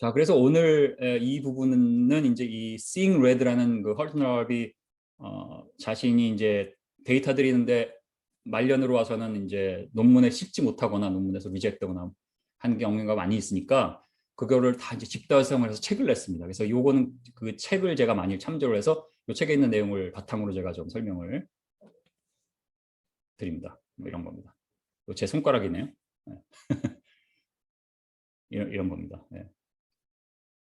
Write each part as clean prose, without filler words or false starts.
자, 그래서 오늘 이 부분은 이제 이 Seeing Red라는 그 헐튼랍이 자신이 이제 데이터 드리는데 말년으로 와서는 이제 논문에 싣지 못하거나 논문에서 리젝트되거나 하는 경우가 많이 있으니까 그거를 다 이제 집다성을 해서 책을 냈습니다. 그래서 요거는 그 책을 제가 많이 참조를 해서 이 책에 있는 내용을 바탕으로 제가 좀 설명을 드립니다. 뭐 이런 겁니다. 제 손가락이네요. 네. 이런 겁니다. 네.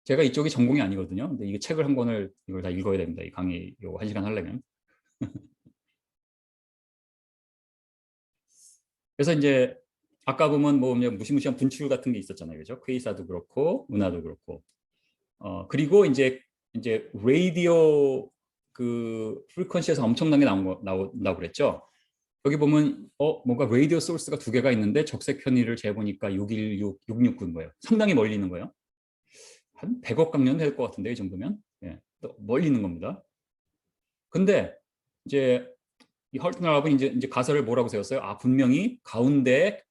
제가 이쪽이 전공이 아니거든요. 근데 이게 책을 한 권을 이걸 다 읽어야 됩니다. 이 강의 요거 1시간 하려면. 그래서 이제 아까 보면 뭐 무시무시한 분출 같은 게 있었잖아요. 그죠? 퀘이사도 그렇고 은하도 그렇고. 그리고 이제 라디오 그 프리퀀시에서 엄청나게 나온다고 그랬죠. 여기 보면 뭔가 라디오 소스가 두 개가 있는데 적색 편의를 재보니까 616, 669인 거예요. 상당히 멀리 있는 거예요. 한 100억 광년 될 것 같은데 이 정도면. 예, 또 멀리 있는 겁니다. 근데 이제 이 헐튼랍은 이제 가설을 뭐라고 세웠어요? 아, 분명히 가운데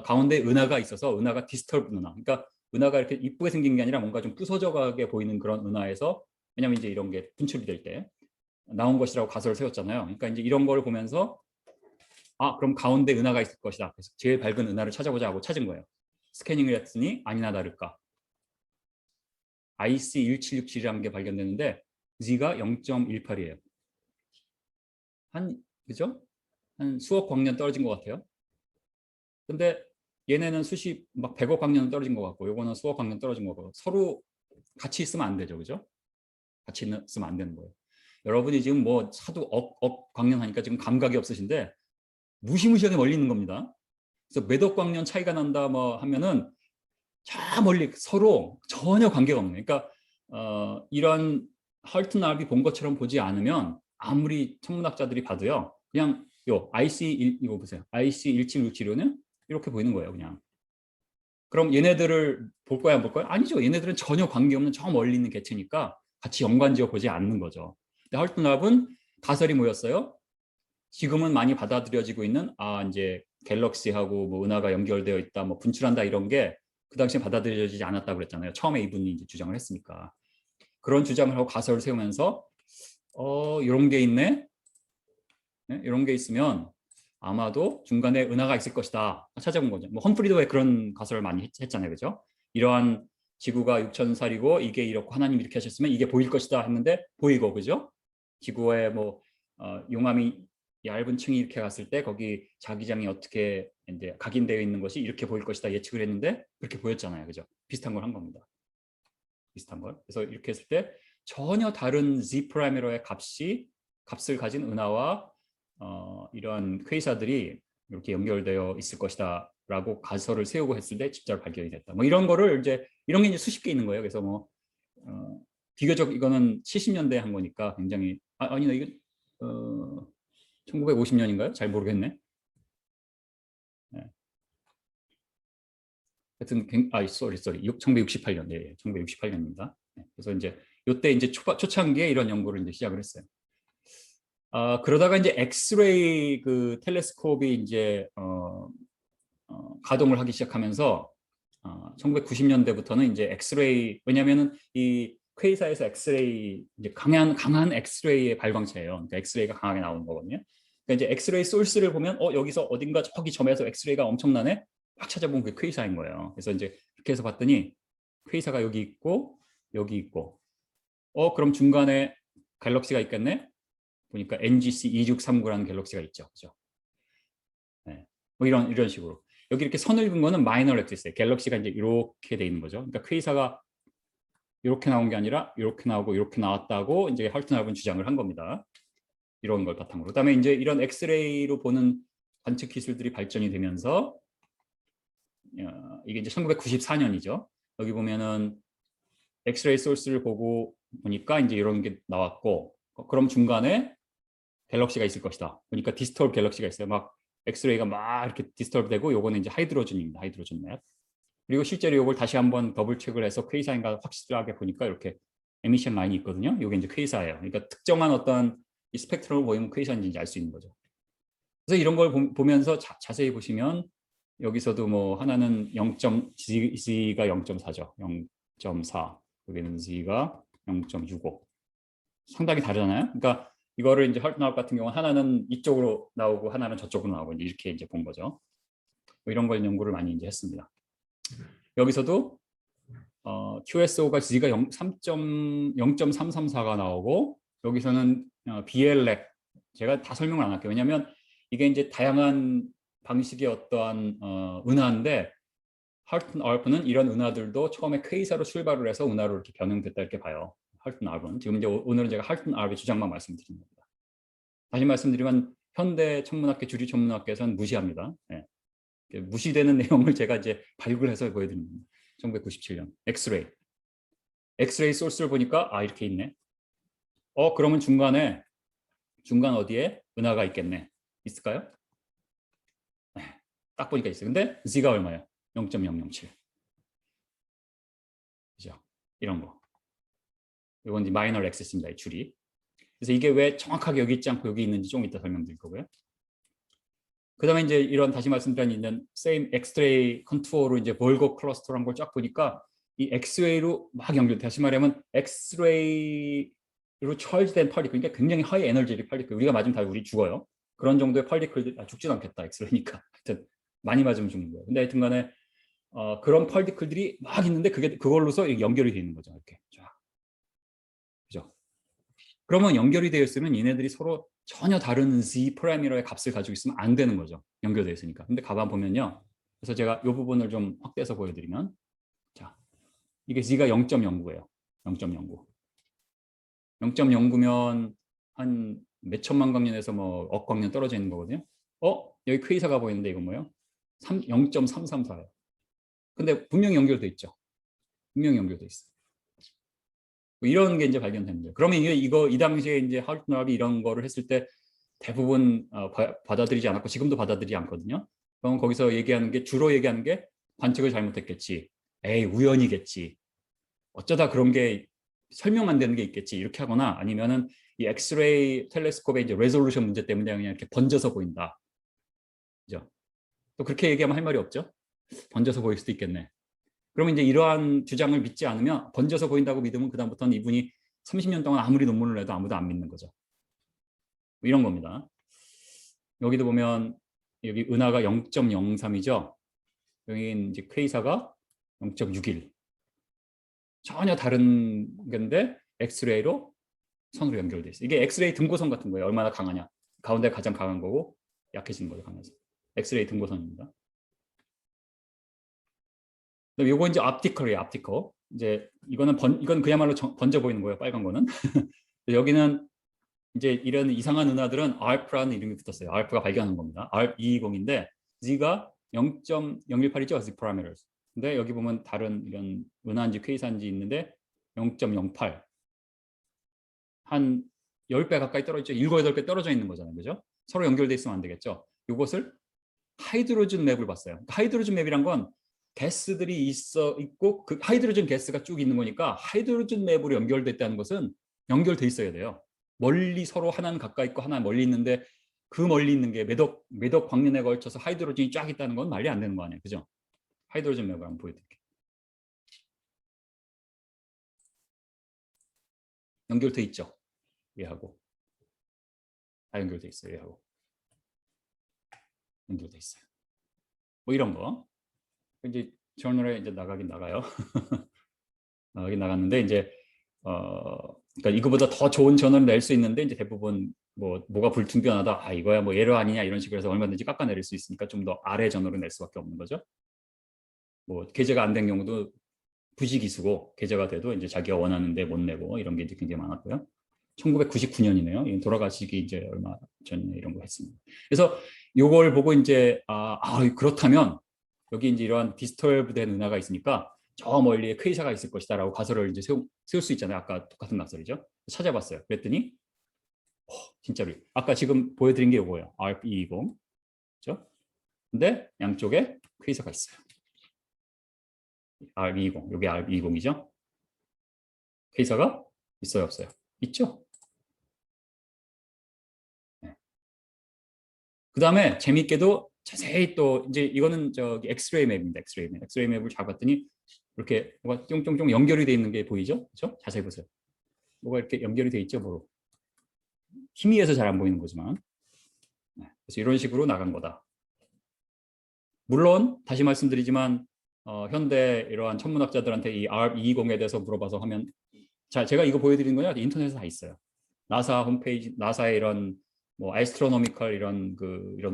가운데 은하가 있어서 은하가 디스터브 은하. 그러니까 은하가 이렇게 이쁘게 생긴 게 아니라 뭔가 좀 부서져가게 보이는 그런 은하에서, 왜냐면 이제 이런 게 분출이 될 때 나온 것이라고 가설을 세웠잖아요. 그러니까 이제 이런 걸 보면서 아, 그럼 가운데 은하가 있을 것이다. 그래서 제일 밝은 은하를 찾아보자 하고 찾은 거예요. 스캐닝을 했더니 아니나 다를까 IC1767이라는 게 발견됐는데 Z가 0.18이에요. 그죠? 한 수억 광년 떨어진 것 같아요. 근데 얘네는 막 100억 광년 떨어진 것 같고 요거는 수억 광년 떨어진 것 같고 서로 같이 있으면 안 되죠. 그죠? 같이 있으면 안 되는 거예요. 여러분이 지금 뭐 차도 억 광년 하니까 지금 감각이 없으신데 무시무시하게 멀리 있는 겁니다. 그래서 몇억 광년 차이가 난다 뭐 하면은 저 멀리 서로 전혀 관계가 없는. 그러니까 이런 헐튼랍이 본 것처럼 보지 않으면 아무리 천문학자들이 봐도요. 그냥 이거 보세요. IC1767은 이렇게 보이는 거예요. 그냥. 그럼 얘네들을 볼 거야, 안 볼 거야? 아니죠. 얘네들은 전혀 관계없는 저 멀리 있는 개체니까 같이 연관지어 보지 않는 거죠. 근데 헐튼랍은 가설이 뭐였어요? 지금은 많이 받아들여지고 있는 이제 갤럭시하고 뭐 은하가 연결되어 있다, 뭐 분출한다 이런 게 그 당시에 받아들여지지 않았다고 그랬잖아요. 처음에 이분이 이제 주장을 했으니까. 그런 주장을 하고 가설을 세우면서 이런 게 있네. 네? 이런 게 있으면 아마도 중간에 은하가 있을 것이다. 찾아본 거죠. 뭐 험프리도 왜 그런 가설을 많이 했잖아요. 그죠? 이러한 지구가 6천살이고 이게 이렇고 하나님 이렇게 하셨으면 이게 보일 것이다 했는데 보이고, 그죠? 지구의 뭐 용암이 얇은 층이 이렇게 갔을 때 거기 자기장이 어떻게 이제 각인되어 있는 것이 이렇게 보일 것이다 예측을 했는데 그렇게 보였잖아요. 그죠? 비슷한 걸 한 겁니다. 비슷한 걸. 그래서 이렇게 했을 때 전혀 다른 Z 파라미터의 값을 가진 은하와 이런 퀘이사들이 이렇게 연결되어 있을 것이다라고 가설을 세우고 했을 때 직접 발견이 됐다. 뭐 이런 거를 이런 게 이제 수십 개 있는 거예요. 그래서 뭐 비교적 이거는 70년대에 한 거니까 굉장히 아니다 이거 1950년인가요? 잘 모르겠네. 네. 하여튼 1968년. 네, 1968년입니다. 그래서 이제 이때 이제 초창기에 이런 연구를 이제 시작을 했어요. 그러다가 이제 엑스레이 그 텔레스콥이 이제 가동을 하기 시작하면서 1990년대부터는 이제 엑스레이, 왜냐면은 이 퀘이사에서 엑스레이 이제 강한 엑스레이의 발광체예요. 그러니까 엑스레이가 강하게 나오는 거거든요. 그러니까 이제 엑스레이 소스를 보면 여기서 어딘가 저기 점에서 엑스레이가 엄청나네. 막 찾아보면 그게 퀘이사인 거예요. 그래서 이제 그렇게 해서 봤더니 퀘이사가 여기 있고 여기 있고 그럼 중간에 갤럭시가 있겠네. 보니까 NGC 2639라는 갤럭시가 있죠. 그죠? 네. 뭐 이런 식으로. 여기 이렇게 선을 긋은 거는 마이너 렉티스예요. 갤럭시가 이제 이렇게 돼 있는 거죠. 그러니까 퀘이사가 이렇게 나온 게 아니라 이렇게 나오고 이렇게 나왔다고 이제 헐튼랍은 주장을 한 겁니다. 이런 걸 바탕으로. 그다음에 이제 이런 엑스레이로 보는 관측 기술들이 발전이 되면서 이게 이제 1994년이죠. 여기 보면은 엑스레이 소스를 보니까 이제 이런 게 나왔고, 그럼 중간에 갤럭시가 있을 것이다. 그러니까 디스터브 갤럭시가 있어요. 막 엑스레이가 막 이렇게 디스터브 되고, 요거는 이제 하이드로전입니다. 하이드로전 맵. 그리고 실제로 이걸 다시 한번 더블 체크를 해서 퀘이사인가 확실하게 보니까 이렇게 에미션 라인이 있거든요. 이게 이제 퀘이사예요. 그러니까 특정한 어떤 이 스펙트럼을 보이면 퀘이사인지 알 수 있는 거죠. 그래서 이런 걸 보면서 자세히 보시면 여기서도 뭐 하나는 0.Z가 0.4죠. 0.4, 여기는 Z가 0.65. 상당히 다르잖아요. 그러니까 이거를 이제 헐트나웃 같은 경우는 하나는 이쪽으로 나오고 하나는 저쪽으로 나오고 이렇게 이제 본 거죠. 뭐 이런 걸 연구를 많이 이제 했습니다. 여기서도 QSO가 Z가 0.334가 나오고 여기서는 BL렉 제가 다 설명을 안 할게요. 왜냐하면 이게 이제 다양한 방식의 어떠한 은하인데 할튼 알프는 이런 은하들도 처음에 퀘이사로 출발을 해서 은하로 이렇게 변형됐다 이렇게 봐요. 할튼 알프는 지금 이제 오늘은 제가 할튼 알프의 주장만 말씀드리는 겁니다. 다시 말씀드리면 현대 천문학계 주류 천문학계에서는 무시합니다. 네. 무시되는 내용을 제가 이제 발굴해서 보여드립니다. 1997년 엑스레이 소스를 보니까 이렇게 있네. 그러면 중간 어디에 은하가 있겠네. 있을까요? 네, 딱 보니까 있어요. 근데 Z가 얼마예요? 0.007. 그죠? 이런 거. 이건 이제 마이너 엑세스입니다. 이 줄이. 그래서 이게 왜 정확하게 여기 있지 않고 여기 있는지 좀 이따 설명드릴 거고요. 그 다음에 이제 이런 다시 말씀드린 있는 same 엑스레이 컨투어로 이제 볼거 클러스터란 걸 쫙 보니까 이 엑스레이로 막 연결. 다시 말하면 엑스레이로 charge된 파티클, 그러니까 굉장히 하이 에너지의 파티클. 우리가 맞으면 다 우리 죽어요. 그런 정도의 파티클들 죽진 않겠다. 엑스레이니까. 하여튼 많이 맞으면 죽는 거예요. 근데 하여튼간에 그런 파티클들이 막 있는데 그걸로서 연결이 되어 있는 거죠. 이렇게 쫙. 그죠? 그러면 연결이 되어 있으면 얘네들이 서로 전혀 다른 Z 파라미터의 값을 가지고 있으면 안 되는 거죠. 연결되어 있으니까. 근데 가만 보면요. 그래서 제가 이 부분을 좀 확대해서 보여드리면, 자, 이게 Z가 0.09예요. 0.09. 0.09면 한 몇천만 광년에서 뭐 억 광년 떨어져 있는 거거든요. 여기 퀘이사가 보이는데 이건 뭐예요? 0.334예요. 근데 분명히 연결돼 있죠. 분명히 연결돼 있어. 뭐 이런 게 이제 발견된 거예요. 그러면 이 당시에 이제 하울트널이 이런 거를 했을 때 대부분 받아들이지 않았고 지금도 받아들이지 않거든요. 그럼 거기서 주로 얘기하는 게 관측을 잘못했겠지. 에이, 우연이겠지. 어쩌다 그런 게 설명 안 되는 게 있겠지. 이렇게 하거나 아니면은 이 엑스레이 텔레스콥의 이제 레졸루션 문제 때문에 그냥 이렇게 번져서 보인다. 그죠? 또 그렇게 얘기하면 할 말이 없죠. 번져서 보일 수도 있겠네. 그러면 이제 이러한 주장을 믿지 않으면 번져서 보인다고 믿으면 그다음부터는 이분이 30년 동안 아무리 논문을 내도 아무도 안 믿는 거죠. 이런 겁니다. 여기도 보면 여기 은하가 0.03이죠. 여기 이제 퀘이사가 0.61. 전혀 다른 건데 엑스레이로 선으로 연결돼 있어요. 이게 엑스레이 등고선 같은 거예요. 얼마나 강하냐. 가운데 가장 강한 거고 약해지는 거죠. 강해서. 엑스레이 등고선입니다. 요거 이제 앞티컬이에요. 앞티컬. 이제 이건 그야말로 번져 보이는 거예요. 빨간 거는. 여기는 이제 이런 이상한 은하들은 ARP라는 이름이 붙었어요. ARP가 발견한 겁니다. ARP220인데 Z가 0.018이죠. Z parameters. 근데 여기 보면 다른 이런 은하인지 퀘이사인지 있는데 0.08. 한 10배 가까이 떨어져 있죠. 7, 8배 떨어져 있는 거잖아요. 그죠? 서로 연결돼 있으면 안 되겠죠. 이것을 하이드로즌 맵을 봤어요. 하이드로즌 맵이란 건 가스들이 있고 그 하이드로즌 가스가 쭉 있는 거니까 하이드로즌 맵으로 연결됐다는 것은 연결돼 있어야 돼요. 멀리 서로 하나는 가까이 있고 하나는 멀리 있는데 그 멀리 있는 게 몇억 광년에 걸쳐서 하이드로전이 쫙 있다는 건 말이 안 되는 거 아니에요. 그죠? 하이드로전 맵을 한번 보여드릴게요. 연결돼 있죠. 얘하고 다 연결돼 있어요. 얘하고 연결돼 있어요. 뭐 이런 거 이제 저널에 이제 나가긴 나가요. 나가긴 나갔는데 이제 그러니까 이거보다 더 좋은 전원을 낼 수 있는데 이제 대부분 뭐가 불충분하다. 이거야 뭐 에러 아니냐 이런 식으로 해서 얼마든지 깎아내릴 수 있으니까 좀 더 아래 전원을 낼 수밖에 없는 거죠. 뭐 게재가 안 된 경우도 부지기수고 게재가 돼도 이제 자기가 원하는데 못 내고 이런 게 이제 굉장히 많았고요. 1999년이네요. 돌아가시기 이제 얼마 전에 이런 거 했습니다. 그래서 요걸 보고 이제 그렇다면 여기 이제 이러한 디스터브된 은하가 있으니까 저 멀리에 퀘이사가 있을 것이다라고 가설을 이제 세울 수 있잖아요. 아까 똑같은 가설이죠. 찾아봤어요. 그랬더니 진짜로 아까 지금 보여드린 게 이거예요. RP20, 그렇죠? 근데 양쪽에 퀘이사가 있어요. RP20, 여기 RP20이죠. 퀘이사가 있어요, 없어요? 있죠. 네. 그 다음에 재밌게도 자세히 또 이제 이거는 저기 엑스레이 맵입니다. 엑스레이 맵을 잘 봤더니 이렇게 뭐가 쫑쫑쫑 연결이 돼 있는 게 보이죠? 그렇죠? 자세히 보세요. 뭐가 이렇게 연결이 돼 있죠, 뭐로. 희미해서 잘 안 보이는 거지만. 네, 그래서 이런 식으로 나간 거다. 물론 다시 말씀드리지만 현대 이러한 천문학자들한테 이 R220에 대해서 물어봐서 하면, 자, 제가 이거 보여드리는 거냐? 인터넷에 다 있어요. 나사 홈페이지, 나사의 이런 뭐 애스트로노미컬 이런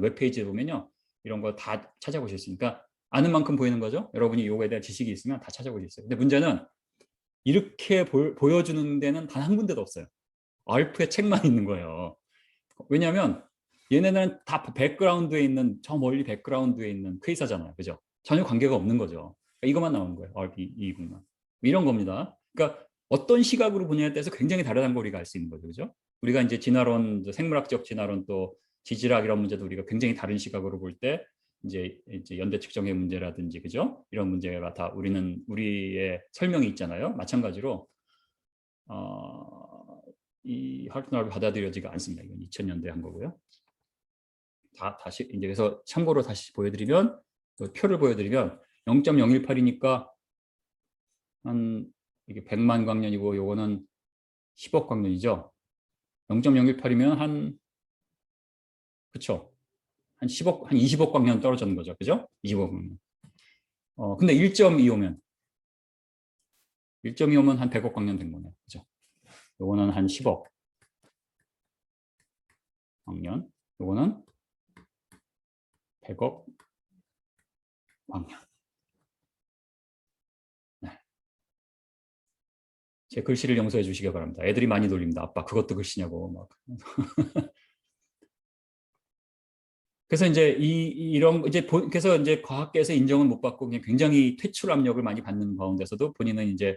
웹페이지에 보면요, 이런 거 다 찾아보실 수 있으니까 아는 만큼 보이는 거죠. 여러분이 요거에 대한 지식이 있으면 다 찾아보실 수 있어요. 근데 문제는 이렇게 보여주는 데는 단 한 군데도 없어요. 알프의 책만 있는 거예요. 왜냐하면 얘네는 다 백그라운드에 있는, 저 멀리 백그라운드에 있는 퀘이사잖아요. 그죠? 전혀 관계가 없는 거죠. 그러니까 이것만 나오는 거예요. RP220만. 이런 겁니다. 그러니까 어떤 시각으로 보냐에 따라서 굉장히 다르다는 걸 우리가 알 수 있는 거죠. 그죠? 우리가 이제 진화론, 생물학적 진화론, 또 지질학 이런 문제도 우리가 굉장히 다른 시각으로 볼 때 이제 연대 측정의 문제라든지, 그죠? 이런 문제가 다 우리의 설명이 있잖아요. 마찬가지로 이 할트널이 받아들여지가 않습니다. 이건 2000년대 한 거고요. 다시 이제 그래서 참고로 다시 보여드리면, 그 표를 보여드리면 0.018이니까 한 이게 100만 광년이고 요거는 10억 광년이죠. 0.018이면 한, 그쵸, 한 10억, 한 20억 광년 떨어지는 거죠. 그죠? 20억 광년. 근데 1.25면 한 100억 광년 된 거네요. 그죠? 요거는 한 10억 광년. 요거는 100억 광년. 네. 제 글씨를 용서해 주시기 바랍니다. 애들이 많이 놀립니다. 아빠 그것도 글씨냐고 막. 그래서 이제 이런 이제 그래서 이제 과학계에서 인정은 못 받고 그냥 굉장히 퇴출 압력을 많이 받는 가운데서도 본인은 이제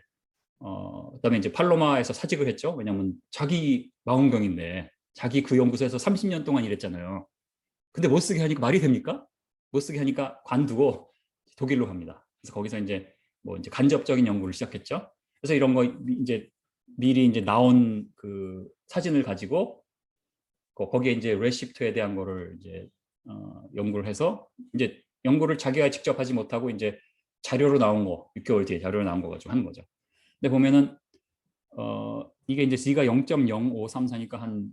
그다음에 이제 팔로마에서 사직을 했죠. 왜냐하면 자기 망원경인데 자기 그 연구소에서 30년 동안 일했잖아요. 근데 못 쓰게 하니까 말이 됩니까? 못 쓰게 하니까 관두고 독일로 갑니다. 그래서 거기서 이제 뭐 이제 간접적인 연구를 시작했죠. 그래서 이런 거 이제 미리 이제 나온 그 사진을 가지고 거기에 이제 레시프트에 대한 거를 이제 연구를 해서 이제 연구를 자기가 직접 하지 못하고 이제 자료로 나온 거, 6개월 뒤에 자료로 나온 거 가지고 하는 거죠. 근데 보면은 이게 이제 Z가 0.0534니까 한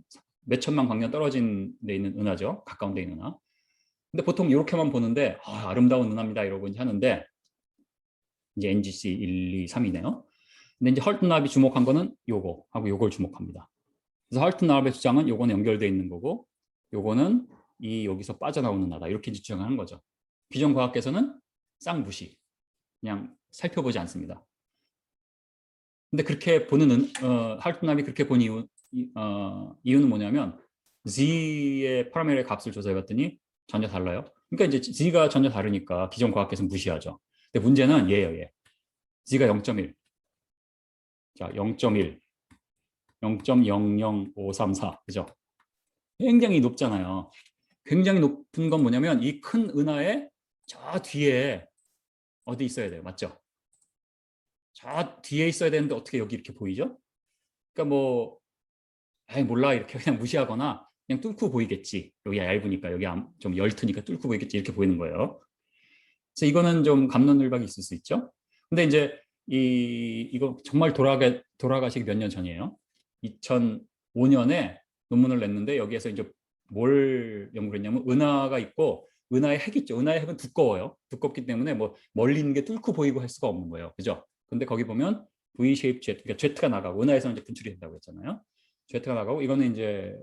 몇천만 광년 떨어진 데 있는 은하죠. 가까운 데 있는 은하. 근데 보통 이렇게만 보는데 아름다운 은하입니다 이러고 이제 하는데, 이제 NGC 1, 2, 3이네요. 근데 이제 헐튼납이 주목한 거는 요거 하고 요걸 주목합니다. 그래서 헐튼납의 주장은 요거는 연결되어 있는 거고 요거는 여기서 빠져나오는 나다, 이렇게 주장하는 거죠. 기존 과학계에서는 쌍무시, 그냥 살펴보지 않습니다. 근데 그렇게 보는 할튼납이 그렇게 본 이유는 뭐냐면 Z의 파라메르의 값을 조사해 봤더니 전혀 달라요. 그러니까 이제 Z가 전혀 다르니까 기존 과학계에서는 무시하죠. 근데 문제는 얘예요, 얘. Z가 0.1. 자, 0.1, 0.00534, 그죠? 굉장히 높잖아요. 굉장히 높은 건 뭐냐면 이 큰 은하의 저 뒤에 어디 있어야 돼요, 맞죠? 저 뒤에 있어야 되는데 어떻게 여기 이렇게 보이죠? 그러니까 뭐, 에이 몰라 이렇게 그냥 무시하거나 그냥 뚫고 보이겠지. 여기 얇으니까, 여기 좀 열트니까 뚫고 보이겠지, 이렇게 보이는 거예요. 그래서 이거는 좀 갑론을박이 있을 수 있죠. 근데 이제 이거 정말 돌아가시기 몇 년 전이에요. 2005년에 논문을 냈는데 여기에서 이제 뭘 연구를 했냐면 은하가 있고 은하의 핵 있죠. 은하의 핵은 두꺼워요. 두껍기 때문에 뭐 멀리 있는 게 뚫고 보이고 할 수가 없는 거예요. 그죠? 근데 거기 보면 V-shape Z, 그러니까 Z가 나가고 은하에서는 이제 분출이 된다고 했잖아요. Z가 나가고 이거는 이제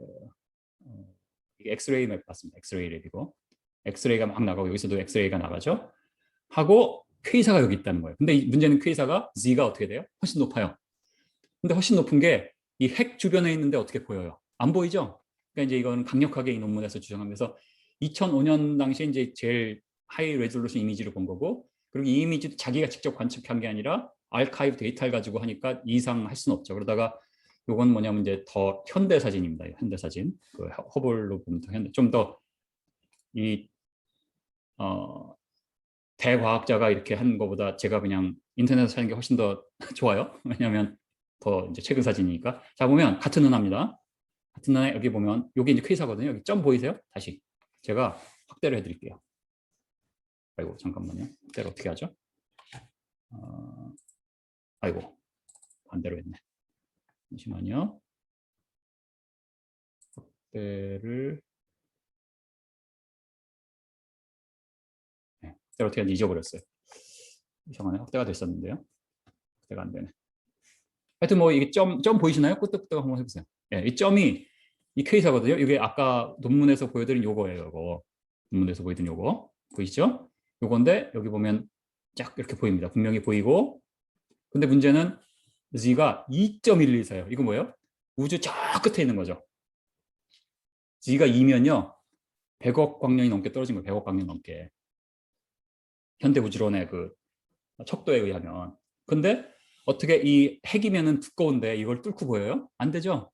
엑스레이 맵 봤습니다. 엑스레이 랩이고 엑스레이가 막 나가고 여기서도 엑스레이가 나가죠. 하고 퀘이사가 여기 있다는 거예요. 근데 문제는 퀘이사가 Z가 어떻게 돼요? 훨씬 높아요. 근데 훨씬 높은 게 이 핵 주변에 있는데 어떻게 보여요? 안 보이죠? 그러니까 이제 이건 강력하게 이 논문에서 주장하면서 2005년 당시에 이제 제일 하이 레졸루션 이미지를 본 거고, 그리고 이 이미지도 자기가 직접 관측한 게 아니라 알카이브 데이터를 가지고 하니까 이상 할 수는 없죠. 그러다가 요건 뭐냐면 이제 더 현대 사진입니다. 현대 사진. 그 허블로 보면 더 현대, 좀 더 이 대과학자가 이렇게 한 것보다 제가 그냥 인터넷에서 찾는 게 훨씬 더 좋아요. 왜냐하면 더 이제 최근 사진이니까. 자, 보면 같은 은하입니다. 같은 은하 여기 보면 여기 이제 퀘이사거든요. 여기 점 보이세요? 다시 제가 확대를 해드릴게요. 아이고 잠깐만요. 확대를 어떻게 하죠? 아이고 반대로 했네. 잠시만요. 확대를 네, 어떻게 잊어버렸어요. 이상하네. 확대가 됐었는데요. 확대가 안 되네. 하여튼 뭐 이게 점 보이시나요? 끄떡끄떡 한번 해보세요. 네, 이 점이 이 K사거든요. 이게 아까 논문에서 보여드린 요거예요. 요거 논문에서 보여드린 요거 보이시죠? 요건데 여기 보면 쫙 이렇게 보입니다. 분명히 보이고 근데 문제는 Z가 2.114예요. 이거 뭐예요? 우주 저 끝에 있는 거죠. Z가 2면요. 100억 광년이 넘게 떨어진 거예요. 100억 광년 넘게. 현대 우주론의 그 척도에 의하면. 근데 어떻게 이 핵이면은 두꺼운데 이걸 뚫고 보여요? 안 되죠.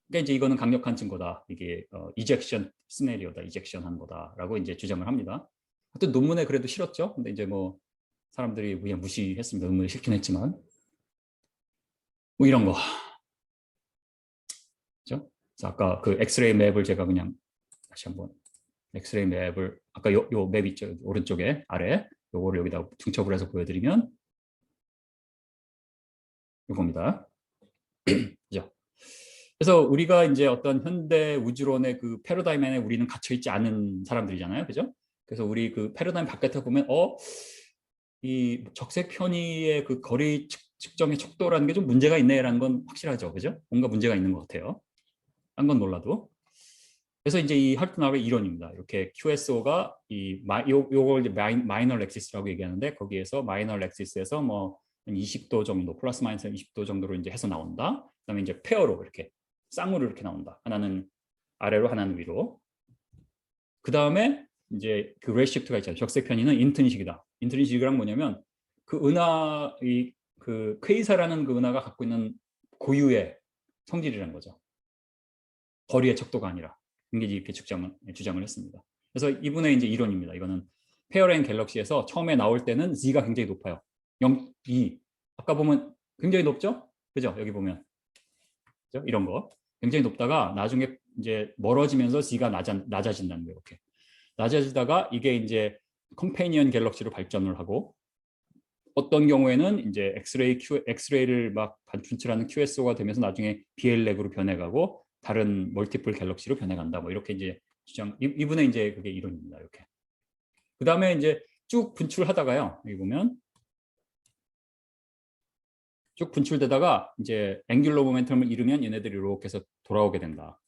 그러니까 이제 이거는 강력한 증거다. 이게 이젝션 시나리오다. 이젝션 한 거다라고 이제 주장을 합니다. 하여튼 논문에 그래도 실었죠. 근데 이제 뭐 사람들이 그냥 무시했습니다. 논문에 실긴 했지만 뭐 이런 거. 그렇죠? 아까 그 엑스레이 맵을 제가 그냥 다시 한번 엑스레이 맵을 아까 요 맵 있죠. 오른쪽에 아래 요거를 여기다 중첩을 해서 보여드리면 이겁니다. 그죠? 그래서 우리가 이제 어떤 현대 우주론의 그 패러다임 안에 우리는 갇혀 있지 않은 사람들이잖아요. 그죠? 그래서 우리 그 패러다임 바깥에 보면 이 적색 편의의 그 거리 측정의 척도라는 게 좀 문제가 있네라는 건 확실하죠. 그죠? 뭔가 문제가 있는 것 같아요. 딴 건 몰라도. 그래서 이제 이 할트나우의 이론입니다. 이렇게 QSO가 요걸 이제 마이너 렉시스라고 얘기하는데 거기에서 마이너 렉시스에서 뭐 20도 정도 플러스 마이너스 20도 정도로 이제 해서 나온다. 그다음에 이제 페어로 이렇게 쌍으로 이렇게 나온다. 하나는 아래로 하나는 위로. 그다음에 이제 그 레시프트가 있잖아요. 적색 편의는 인트리식이다. 인트리식이란 뭐냐면 그 은하 그 퀘이사라는 그 은하가 갖고 있는 고유의 성질이라는 거죠. 거리의 척도가 아니라. 이렇게 주장을 했습니다. 그래서 이분의 이제 이론입니다. 이거는 페어레인 갤럭시에서 처음에 나올 때는 Z가 굉장히 높아요. 0, 2. 아까 보면 굉장히 높죠? 그죠? 여기 보면. 그죠? 이런 거. 굉장히 높다가 나중에 이제 멀어지면서 Z가 낮아진다는 거예요. 이렇게. 낮아지다가 이게 이제 컴패니언 갤럭시로 발전을 하고 어떤 경우에는 이제 엑스레이를 막 분출하는 QSO가 되면서 나중에 BL렉으로 변해가고 다른 멀티플 갤럭시로 변해간다. 뭐 이렇게 이제 이분의 이제 그게 이론입니다. 이렇게. 그 다음에 이제 쭉 분출하다가요. 여기 보면 쭉 분출되다가 이제 앵귤러 모멘텀을 잃으면 얘네들이 이렇게 해서 돌아오게 된다.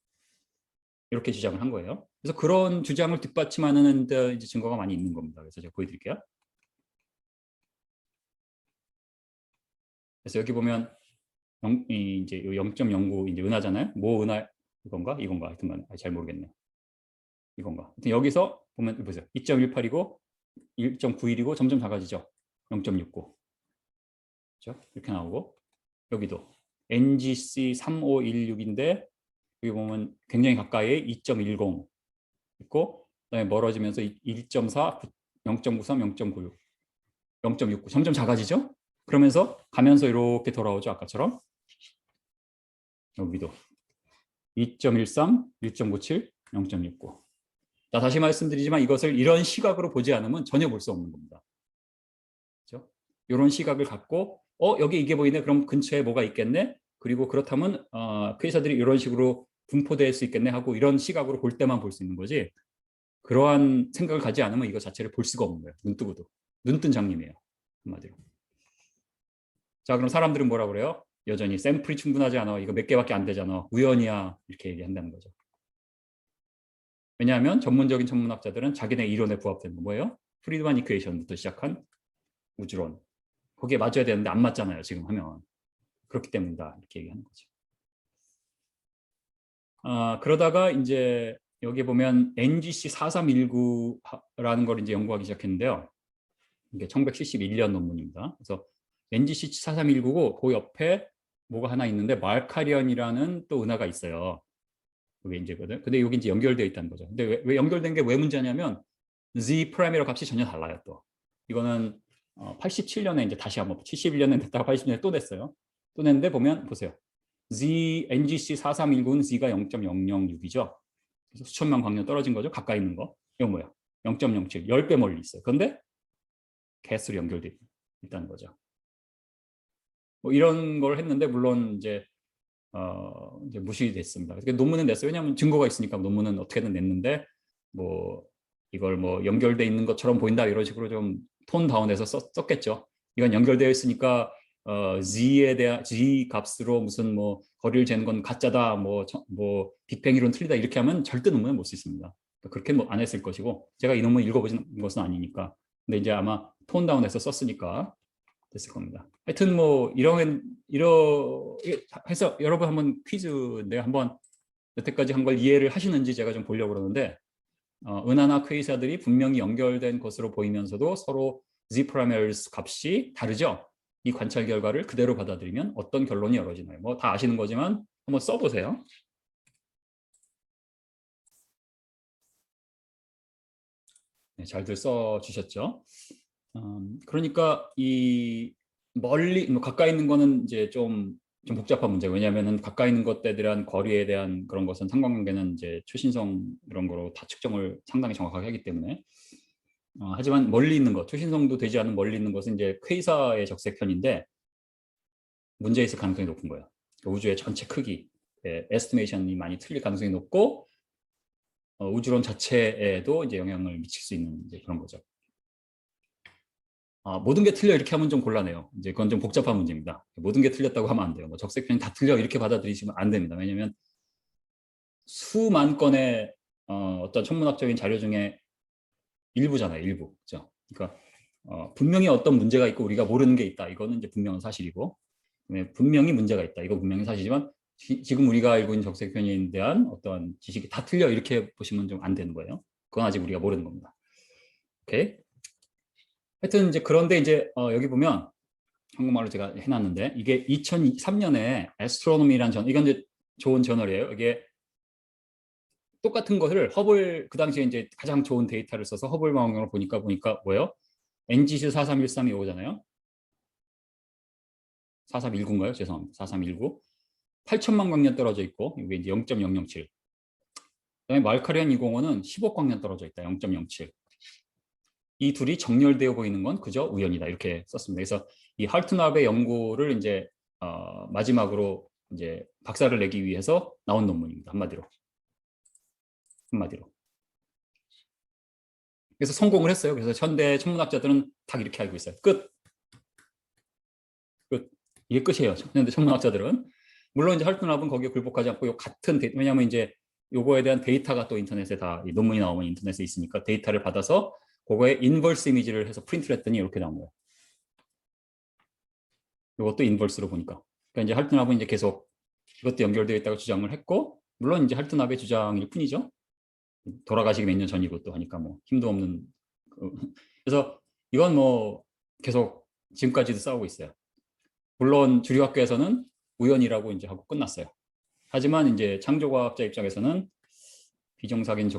이렇게 주장을 한 거예요. 그래서 그런 주장을 뒷받침하는 데 이제 증거가 많이 있는 겁니다. 그래서 제가 보여드릴게요. 그래서 여기 보면 이제 0.09 이제 은하잖아요. 뭐 은하 이건가? 하여튼 잘 모르겠네요. 이건가? 하여튼 여기서 보면 보세요. 2.18이고 1.91이고 점점 작아지죠. 0.69. 그렇죠? 이렇게 나오고 여기도 NGC 3516인데 여기 보면 굉장히 가까이 2.10 있고 그다음에 멀어지면서 1.4, 0.93, 0.96, 0.69 점점 작아지죠? 그러면서 가면서 이렇게 돌아오죠. 아까처럼 여기도 2.13, 1.97, 0.69. 자, 다시 말씀드리지만 이것을 이런 시각으로 보지 않으면 전혀 볼 수 없는 겁니다. 그렇죠? 이런 시각을 갖고 여기 이게 보이네. 그럼 근처에 뭐가 있겠네. 그리고 그렇다면 퀘이사들이 이런 식으로 분포될 수 있겠네 하고 이런 시각으로 볼 때만 볼 수 있는 거지. 그러한 생각을 가지 않으면 이거 자체를 볼 수가 없는 거예요. 눈 뜨고도. 눈 뜬 장님이에요. 한마디로. 자, 그럼 사람들은 뭐라 그래요? 여전히 샘플이 충분하지 않아. 이거 몇 개밖에 안 되잖아. 우연이야. 이렇게 얘기한다는 거죠. 왜냐하면 전문적인 천문학자들은 자기네 이론에 부합되는 거 뭐예요? 프리드만 이퀘이션부터 시작한 우주론. 거기에 맞아야 되는데 안 맞잖아요. 지금 하면. 그렇기 때문이다. 이렇게 얘기하는 거죠. 그러다가 이제 여기 보면 NGC 4319라는 걸 이제 연구하기 시작했는데요. 이게 1971년 논문입니다. 그래서 NGC 4319고 그 옆에 뭐가 하나 있는데 말카리언이라는 또 은하가 있어요. 그게 이제거든. 근데 여기 이제 연결되어 있다는 거죠. 근데 왜 연결된 게 왜 문제냐면 Z 프라이메로 값이 전혀 달라요. 또 이거는 87년에 이제 다시 한번 71년에 냈다가 80년에 또 냈어요. 또 냈는데 보면 보세요. NGC 4319는 Z가 0.006이죠. 그래서 수천만 광년 떨어진 거죠. 가까이 있는 거. 이거 뭐야? 0.07, 10배 멀리 있어요. 그런데 개수로 연결돼 있다는 거죠. 뭐 이런 걸 했는데 물론 이제 무시됐습니다. 그러니까 논문은 냈어요. 왜냐하면 증거가 있으니까 논문은 어떻게든 냈는데 뭐 이걸 뭐 연결돼 있는 것처럼 보인다 이런 식으로 좀 톤 다운해서 썼겠죠. 이건 연결되어 있으니까 z에 대한 z 값으로 무슨 뭐 거리를 재는 건 가짜다, 뭐 빅뱅 이론 틀리다 이렇게 하면 절대 논문을 못 쓰습니다. 그렇게 뭐 안 했을 것이고 제가 이 논문 읽어보진 것은 아니니까. 근데 이제 아마 톤 다운해서 썼으니까 됐을 겁니다. 하여튼 뭐 이러 해서 여러분 한번 퀴즈인데 한번 여태까지 한 걸 이해를 하시는지 제가 좀 보려고 그러는데 은하나 퀘이사들이 분명히 연결된 것으로 보이면서도 서로 z parameters 값이 다르죠. 이 관찰 결과를 그대로 받아들이면 어떤 결론이 이루어지나요? 뭐 다 아시는 거지만 한번 써보세요. 네, 잘들 써주셨죠. 그러니까 이 멀리 뭐 가까이 있는 거는 이제 좀 복잡한 문제고, 왜냐하면은 가까이 있는 것들에 대한 거리에 대한 그런 것은 상관관계는 이제 초신성 이런 거로 다 측정을 상당히 정확하게 하기 때문에 하지만 멀리 있는 것, 초신성도 되지 않은 멀리 있는 것은 이제 퀘이사의 적색현인데 문제 있을 가능성이 높은 거예요. 그러니까 우주의 전체 크기, 에스티메이션이 많이 틀릴 가능성이 높고 우주론 자체에도 이제 영향을 미칠 수 있는 이제 그런 거죠. 모든 게 틀려 이렇게 하면 좀 곤란해요. 이제 그건 좀 복잡한 문제입니다. 모든 게 틀렸다고 하면 안 돼요. 뭐 적색편이 다 틀려 이렇게 받아들이시면 안 됩니다. 왜냐하면 수만 건의 어떤 천문학적인 자료 중에 일부잖아요. 일부. 그렇죠? 그러니까 분명히 어떤 문제가 있고 우리가 모르는 게 있다. 이거는 이제 분명한 사실이고, 분명히 문제가 있다. 이거 분명히 사실이지만 지금 우리가 알고 있는 적색편에 대한 어떤 지식이 다 틀려 이렇게 보시면 좀 안 되는 거예요. 그건 아직 우리가 모르는 겁니다. 오케이. 하여튼 이제 그런데 이제 여기 보면 한국말로 제가 해놨는데 이게 2003년에 애스트로노미라는 이건 이제 좋은 저널이에요. 이게 똑같은 것을 허블 그 당시에 이제 가장 좋은 데이터를 써서 허블 망원경으로 보니까 뭐예요? NGC 4313이 오잖아요. 4319인가요? 죄송합니다. 4319. 8천만 광년 떨어져 있고 이게 이제 0.007. 그다음에 말카리안 205는 15억 광년 떨어져 있다. 0.07. 이 둘이 정렬되어 보이는 건 그저 우연이다. 이렇게 썼습니다. 그래서 이 할트납의 연구를 이제 마지막으로 이제 박사를 내기 위해서 나온 논문입니다. 한마디로. 그래서 성공을 했어요. 그래서 현대 천문학자들은 다 이렇게 알고 있어요. 끝. 이게 끝이에요. 현대 천문학자들은. 물론 이제 할트납은 거기에 굴복하지 않고 같은 왜냐하면 이제 요거에 대한 데이터가 또 인터넷에 다 논문이 나오면 인터넷에 있으니까 데이터를 받아서 그거에 인버스 이미지를 해서 프린트를 했더니 이렇게 나온 거예요. 이것도 인버스로 보니까. 그러니까 이제 할트납은 이제 계속 이것도 연결되어 있다고 주장을 했고, 물론 이제 할트납의 주장일 뿐이죠. 돌아가시기 몇 년 전이고 또 하니까 뭐 힘도 없는. 그래서 이건 뭐 계속 지금까지도 싸우고 있어요. 물론 주류학계에서는 우연이라고 이제 하고 끝났어요. 하지만 이제 창조과학자 입장에서는 비정사긴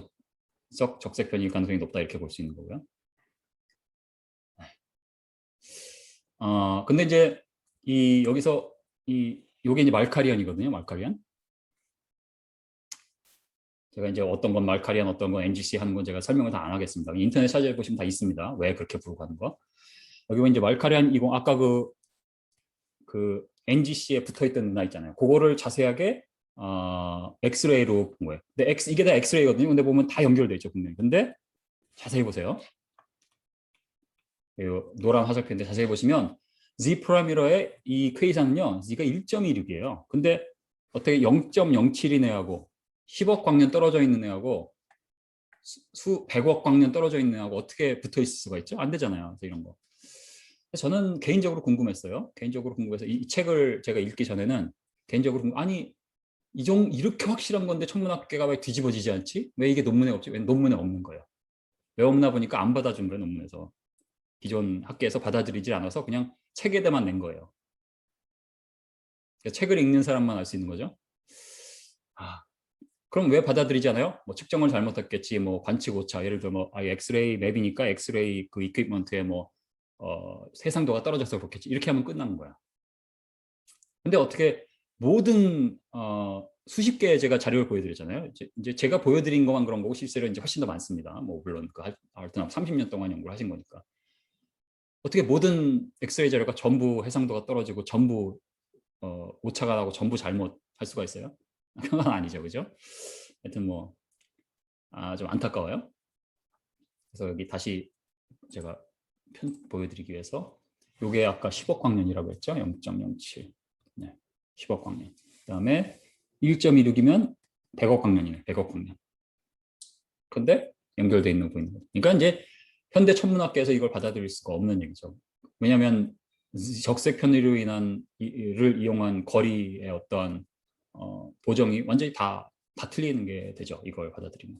적색편일 가능성이 높다 이렇게 볼 수 있는 거고요. 근데 이제 여기서 요게 이제 말카리안이거든요. 말카리안. 제가 이제 어떤 건 말카리안, 어떤 건 NGC 하는 건 제가 설명을 다 안 하겠습니다. 인터넷 찾아보시면 다 있습니다. 왜 그렇게 부르고 하는 거. 여기 보면 이제 말카리안 20 아까 그 NGC에 붙어있던 누나 있잖아요. 그거를 자세하게 엑스레이로 본 거예요. 근데 이게 다 엑스레이거든요. 근데 보면 다 연결돼 있죠, 분명히. 근데 자세히 보세요. 노란 화살표인데 자세히 보시면 Z 프라미러의 이 퀘이사는요, Z가 1.16이에요. 근데 어떻게 0.07인 애하고 10억 광년 떨어져 있는 애하고 100억 광년 떨어져 있는 애하고 어떻게 붙어 있을 수가 있죠? 안 되잖아요. 이런 거. 저는 개인적으로 궁금했어요. 개인적으로 궁금해서 이 책을 제가 읽기 전에는 개인적으로 아니 이렇게 확실한 건데 천문학계가 왜 뒤집어지지 않지? 왜 이게 논문에 없지? 왜 논문에 없는 거예요? 왜 없나 보니까 안 받아준 거예요, 논문에서. 기존 학계에서 받아들이지 않아서 그냥 책에다만 낸 거예요. 그러니까 책을 읽는 사람만 알 수 있는 거죠. 그럼 왜 받아들이지 않아요? 뭐 측정을 잘못했겠지, 뭐 관측 오차, 예를 들어 뭐 엑스레이 맵이니까 엑스레이 그 이퀴프먼트에 뭐 해상도가 떨어져서 그렇겠지, 이렇게 하면 끝나는 거야. 근데 어떻게 모든 수십 개의 제가 자료를 보여드렸잖아요. 이제 제가 보여드린 것만 그런 거고 실제로 이제 훨씬 더 많습니다. 뭐 물론 그 알트납 30년 동안 연구를 하신 거니까. 어떻게 모든 엑스레이 자료가 전부 해상도가 떨어지고 전부 오차가 나고 전부 잘못할 수가 있어요? 그건 아니죠, 그죠? 하여튼 뭐 좀 안타까워요. 그래서 여기 다시 제가 보여드리기 위해서 요게 아까 10억 광년이라고 했죠? 0.07. 네, 10억 광년. 그다음에 1.26이면 100억 광년이네. 100억 광년. 근데 연결돼 있는 거 보이는 거죠. 그러니까 이제 현대 천문학계에서 이걸 받아들일 수가 없는 얘기죠. 왜냐하면 적색 편의로 인한 를 이용한 거리의 어떤 보정이 완전히 다 틀리는 게 되죠. 이걸 받아들이면.